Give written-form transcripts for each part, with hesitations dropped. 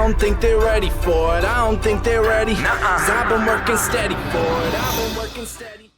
don't think they're ready for it. I don't think they're ready. 'Cause I've been working steady for it. I've been working steady.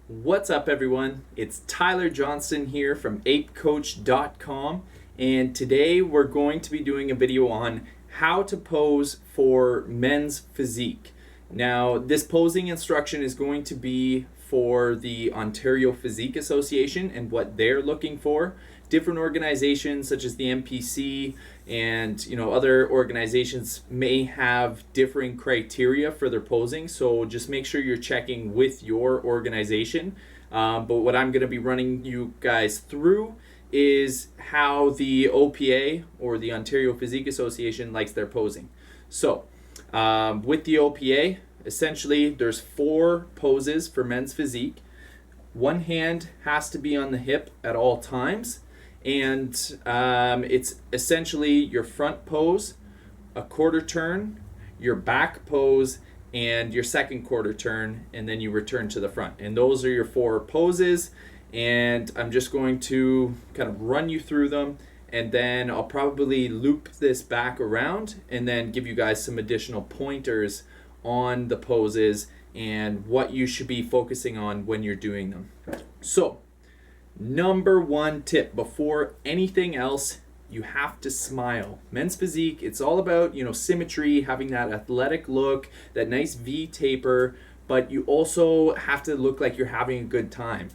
What's up, everyone? It's Tyler Johnston here from APEcoach.com, and today we're going to be doing a video on how to pose for men's physique. Now, this posing instruction is going to be for the Ontario Physique Association and what they're looking for. Different organizations such as the MPC and other organizations may have differing criteria for their posing, so just make sure you're checking with your organization. But what I'm going to be running you guys through is how the OPA, or the Ontario Physique Association, likes their posing. So with the OPA, essentially there's 4 poses for men's physique. One hand has to be on the hip at all times, and it's essentially your front pose, a quarter turn, your back pose, and your second quarter turn, and then you return to the front. And those are your 4 poses, and I'm just going to kind of run you through them, and then I'll probably loop this back around and then give you guys some additional pointers on the poses and what you should be focusing on when you're doing them. So, number 1 tip, before anything else, you have to smile. Men's physique, it's all about, symmetry, having that athletic look, that nice V taper, but you also have to look like you're having a good time.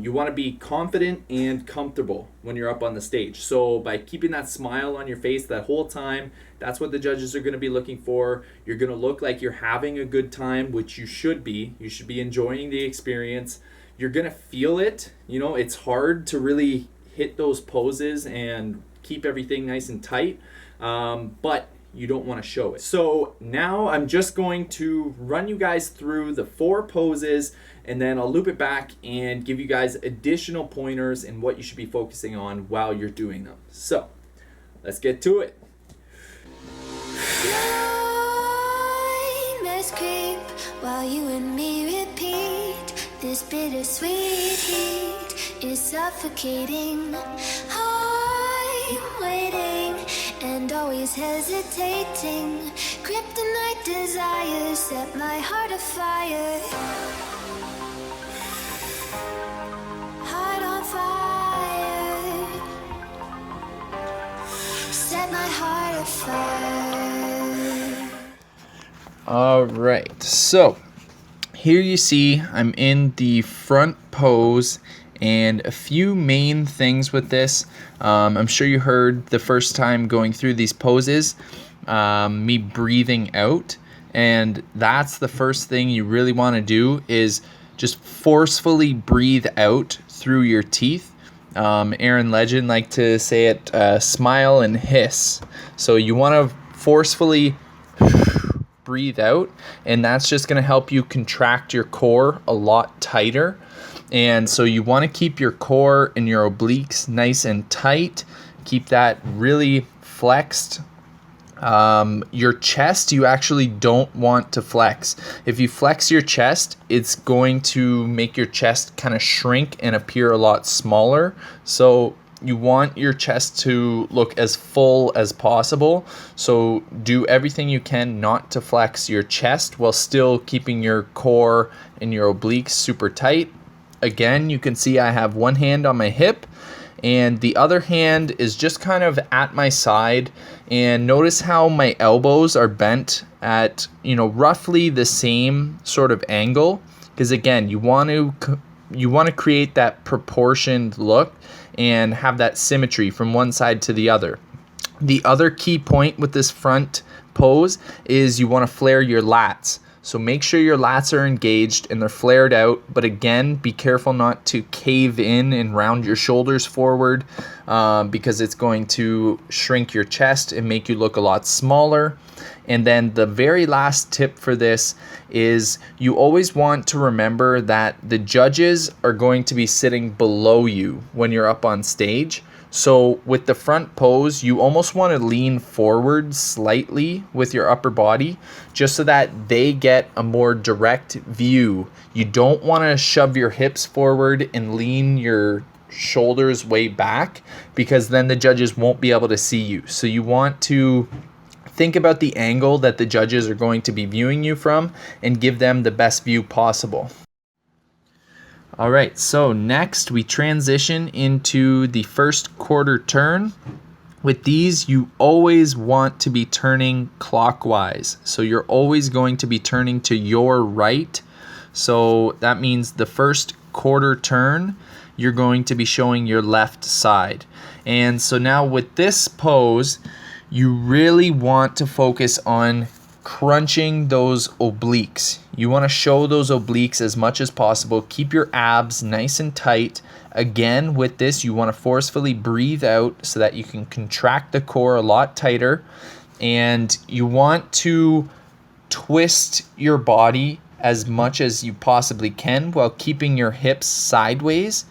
You want to be confident and comfortable when you're up on the stage. So by keeping that smile on your face that whole time, that's what the judges are going to be looking for. You're going to look like you're having a good time, which you should be. You should be enjoying the experience. You're going to feel it. It's hard to really hit those poses and keep everything nice and tight, but you don't want to show it. So now I'm just going to run you guys through the 4 poses, and then I'll loop it back and give you guys additional pointers in what you should be focusing on while you're doing them. So let's get to it. Nightmares creep while you and me repeat. This bittersweet heat is suffocating. I'm waiting and always hesitating. Kryptonite desires set my heart afire. Heart on fire. Set my heart afire. All right, so here you see I'm in the front pose, and a few main things with this. I'm sure you heard the first time going through these poses, me breathing out, and that's the first thing you really want to do, is just forcefully breathe out through your teeth. Aaron Legend liked to say it, smile and hiss. So you want to forcefully breathe out, and that's just going to help you contract your core a lot tighter. And so you want to keep your core and your obliques nice and tight. Keep that really flexed. Your chest, you actually don't want to flex. If you flex your chest, it's going to make your chest kind of shrink and appear a lot smaller. So you want your chest to look as full as possible. So do everything you can not to flex your chest while still keeping your core and your obliques super tight. Again, you can see I have one hand on my hip and the other hand is just kind of at my side, and notice how my elbows are bent at roughly the same sort of angle, because again, you want to create that proportioned look and have that symmetry from one side to the other. The other key point with this front pose is you want to flare your lats. So make sure your lats are engaged and they're flared out, but again, be careful not to cave in and round your shoulders forward, because it's going to shrink your chest and make you look a lot smaller. And then the very last tip for this is you always want to remember that the judges are going to be sitting below you when you're up on stage. So with the front pose, you almost want to lean forward slightly with your upper body just so that they get a more direct view. You don't want to shove your hips forward and lean your shoulders way back, because then the judges won't be able to see you. So you want to think about the angle that the judges are going to be viewing you from and give them the best view possible. All right, so next we transition into the first quarter turn. With these, you always want to be turning clockwise. So you're always going to be turning to your right. So that means the first quarter turn, you're going to be showing your left side. And so now with this pose, you really want to focus on crunching those obliques. You want to show those obliques as much as possible. Keep your abs nice and tight. Again, with this, you want to forcefully breathe out so that you can contract the core a lot tighter. And you want to twist your body as much as you possibly can while keeping your hips sideways,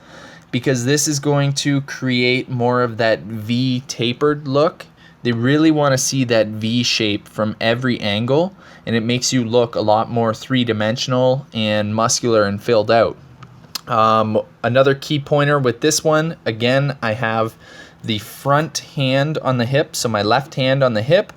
because this is going to create more of that V tapered look. They really want to see that V shape from every angle, and it makes you look a lot more three-dimensional and muscular and filled out. Another key pointer with this one, again, I have the front hand on the hip, so my left hand on the hip,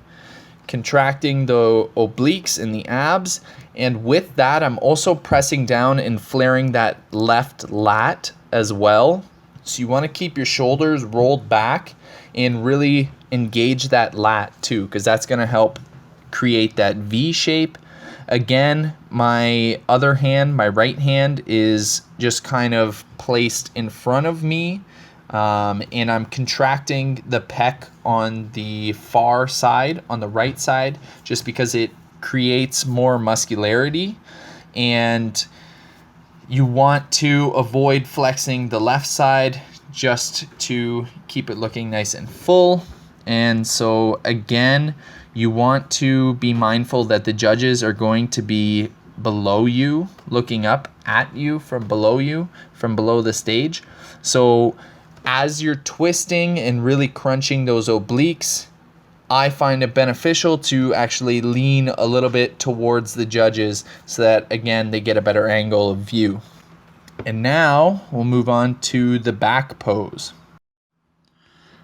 contracting the obliques and the abs, and with that, I'm also pressing down and flaring that left lat as well. So you want to keep your shoulders rolled back and really engage that lat too, because that's going to help create that V shape. Again, my other hand, my right hand, is just kind of placed in front of me, and I'm contracting the pec on the far side, on the right side, just because it creates more muscularity. And you want to avoid flexing the left side just to keep it looking nice and full. And so again, you want to be mindful that the judges are going to be below you, looking up at you, from below the stage. So as you're twisting and really crunching those obliques, I find it beneficial to actually lean a little bit towards the judges so that, again, they get a better angle of view. And now we'll move on to the back pose.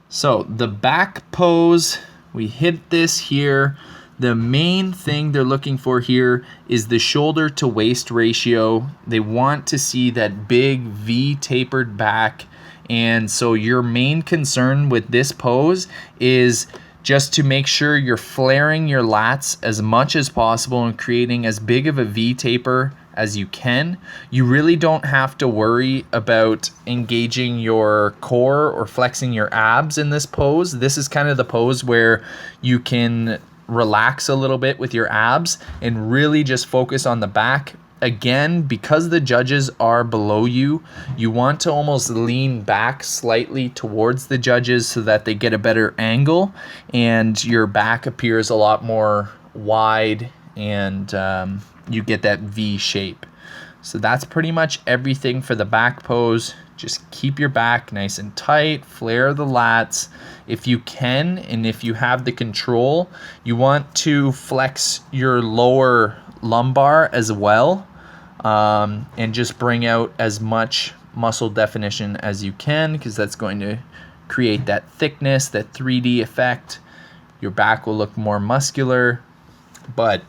So the back pose, we hit this here. The main thing they're looking for here is the shoulder to waist ratio. They want to see that big V tapered back. And so your main concern with this pose is just to make sure you're flaring your lats as much as possible and creating as big of a V taper as you can. You really don't have to worry about engaging your core or flexing your abs in this pose. This is kind of the pose where you can relax a little bit with your abs and really just focus on the back. Again, because the judges are below you, you want to almost lean back slightly towards the judges so that they get a better angle and your back appears a lot more wide and you get that V shape. So that's pretty much everything for the back pose. Just keep your back nice and tight, flare the lats. If you can, and if you have the control, you want to flex your lower lumbar as well, and just bring out as much muscle definition as you can, because that's going to create that thickness, that 3D effect. Your back will look more muscular, but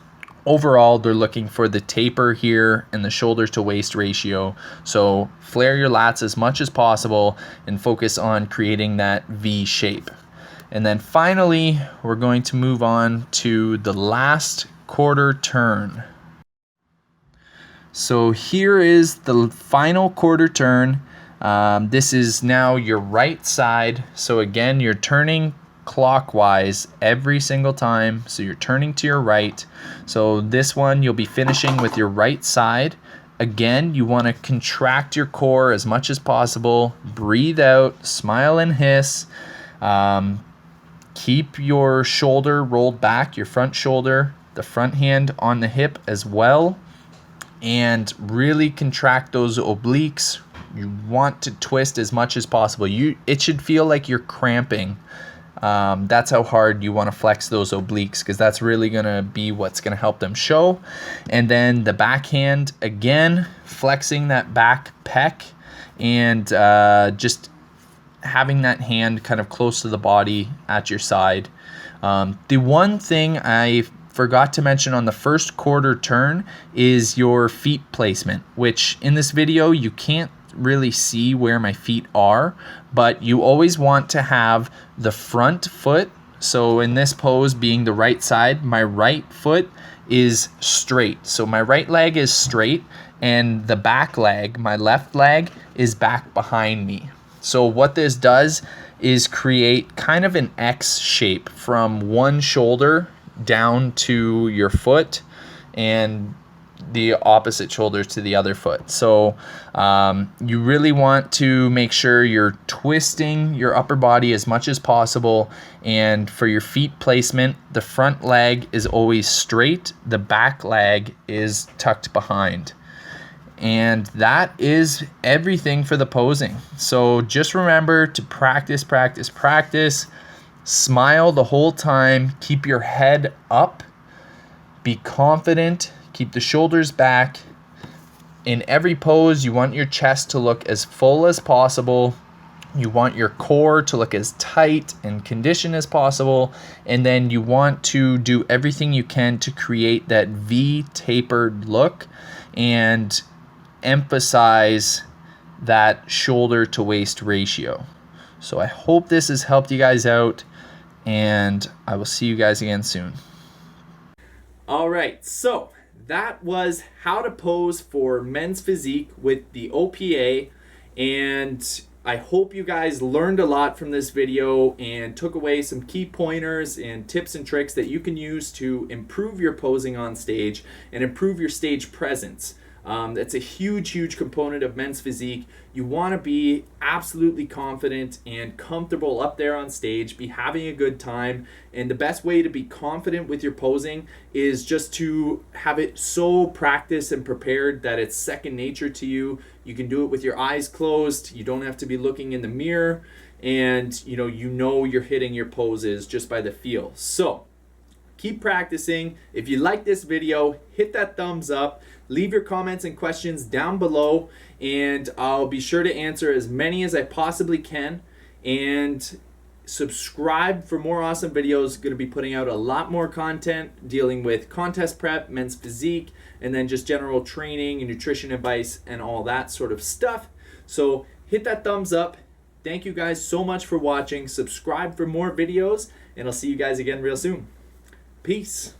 overall they're looking for the taper here and the shoulder to waist ratio. So flare your lats as much as possible and focus on creating that V shape. And then finally, we're going to move on to the last quarter turn. So here is the final quarter turn. This is now your right side. So again, you're turning clockwise every single time. So you're turning to your right. So this one, you'll be finishing with your right side. Again, you want to contract your core as much as possible. Breathe out, smile and hiss. Keep your shoulder rolled back, your front shoulder, the front hand on the hip as well. And really contract those obliques. You want to twist as much as possible. It should feel like you're cramping. That's how hard you want to flex those obliques, because that's really going to be what's going to help them show. And then the backhand, again, flexing that back pec and just having that hand kind of close to the body at your side. The one thing I forgot to mention on the first quarter turn is your feet placement, which in this video you can't really see where my feet are, but you always want to have the front foot, so in this pose being the right side, my right foot is straight. So my right leg is straight and the back leg, my left leg, is back behind me. So what this does is create kind of an X shape from one shoulder down to your foot and the opposite shoulder to the other foot. So you really want to make sure you're twisting your upper body as much as possible. And for your feet placement, the front leg is always straight, the back leg is tucked behind. And that is everything for the posing. So just remember to practice, practice, practice. Smile the whole time. Keep your head up. Be confident. Keep the shoulders back. In every pose, you want your chest to look as full as possible. You want your core to look as tight and conditioned as possible. And then you want to do everything you can to create that V tapered look and emphasize that shoulder to waist ratio. So I hope this has helped you guys out, and I will see you guys again soon. All right, so that was how to pose for men's physique with the OPA, and I hope you guys learned a lot from this video and took away some key pointers and tips and tricks that you can use to improve your posing on stage and improve your stage presence. That's a huge component of men's physique. You want to be absolutely confident and comfortable up there on stage, be having a good time, and the best way to be confident with your posing is just to have it so practiced and prepared that it's second nature to you. You can do it with your eyes closed. You don't have to be looking in the mirror, and you know you're hitting your poses just by the feel. So keep practicing. If you like this video, hit that thumbs up. Leave your comments and questions down below, and I'll be sure to answer as many as I possibly can. And subscribe for more awesome videos. Going to be putting out a lot more content dealing with contest prep, men's physique, and then just general training and nutrition advice and all that sort of stuff. So hit that thumbs up. Thank you guys so much for watching. Subscribe for more videos, and I'll see you guys again real soon. Peace.